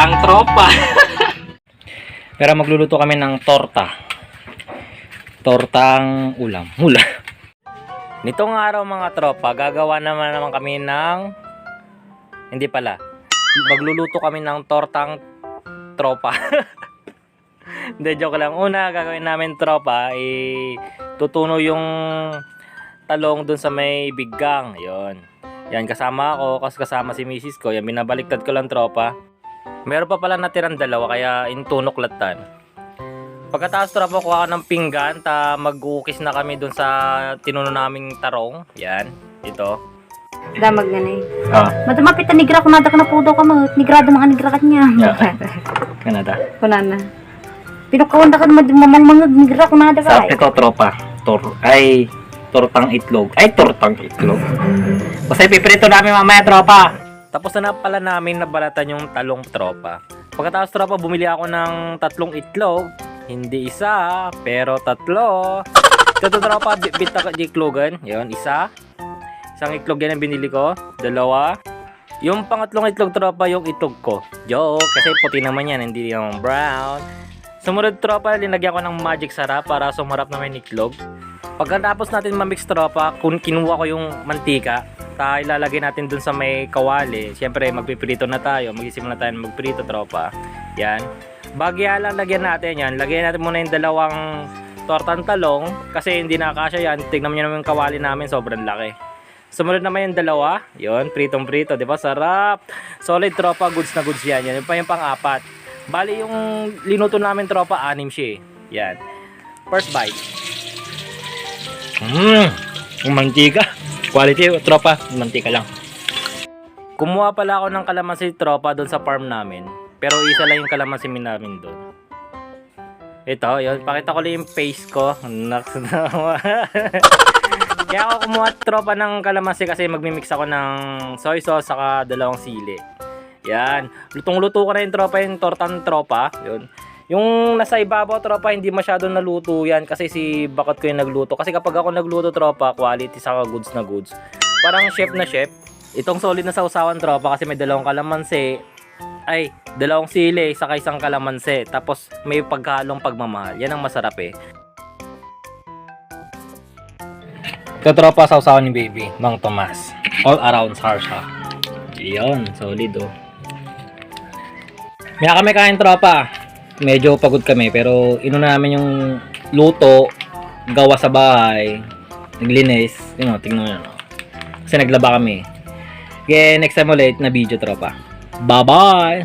Tortang tropa. Pero magluluto kami ng torta. Tortang ulam. Hula. Nitong araw mga tropa, gagawa naman kami ng... Hindi pala. Magluluto kami ng tortang tropa. Hindi, joke lang. Una, gagawin namin tropa, tutuno yung talong dun sa may biggang. Yun. Yan, kasama ako, kasama si misis ko. Yan, binabaliktad ko lang tropa. Meron pa pala natirang dalawa, kaya intunok latan. Pagkatapos tropa, kuha ka ng pinggan, mag-ukis na kami dun sa tinuno naming tarong. Yan, ito. Damag na eh. Madamapit na nigra, kunada ka na po daw ka mo. Nigrado mga nigra ka niya. Kanada. Kunana. Pinukawanda ka naman mamang nigra, kunada ka. Sa ito tropa, tortang itlog. Tortang itlog. Kasi piprito namin mamaya tropa. Tapos na pala namin nabalatan yung talong tropa. Pagkatapos tropa, bumili ako ng 3 itlog. Hindi isa, pero 3. Ito tropa, bita ka iklogan. Yun, isa. Isang itlog yan ang binili ko. 2. Yung pangatlong itlog tropa, yung itlog ko. Joke, kasi puti naman yan, hindi yung brown. Sumunod tropa, linagyan ko ng magic sarap para sumarap naman yung itlog. Pagkatapos natin mamix tropa, kinuha ko yung mantika. Ilalagay natin dun sa may kawali. Siyempre, magpiprito na tayo. Mag-isimula tayo magprito tropa. Yan. Bagya lang lagyan natin yan. Lagyan natin muna yung 2 tortang talong. Kasi hindi nakakasya yan. Tignan nyo naman yung kawali namin. Sobrang laki. Sumunod naman yung 2. Yun, pritong-prito. Diba? Sarap. Solid tropa. Goods na goods yan. Yan pa yung pang-4. Bali yung linuto namin tropa, 6 siya. Yan. First bite. Yung mantika. Quality tropa, mantika lang. Kumuha pala ako ng kalamansi tropa doon sa farm namin. Pero isa lang yung kalamansi namin doon. Ito, yun. Pakita ko lang yung face ko. Kaya ako kumuha tropa ng kalamansi kasi magmimix ako ng soy sauce saka 2 sili. Yan. Lutong-luto ko na yung tropa, yung tortang tropa. Yun. Yung nasa ibabaw tropa, hindi masyado naluto yan kasi si Bakot ko yung nagluto. Kasi kapag ako nagluto tropa, quality saka goods na goods. Parang chef na chef. Itong solid na sausawan tropa kasi may 2 kalamansi. 2 sili saka 1 kalamansi. Tapos may paghalong pagmamahal. Yan ang masarap eh. Ito tropa, sausawan ni baby, Mang Tomas. All around sarsha. Yun, solid oh. May kami kain tropa. Medyo pagod kami pero inuna namin yung luto, gawa sa bahay, naglinis, tingnan nyo. Kasi naglaba kami. Okay, next time ulit na video tropa. Bye bye!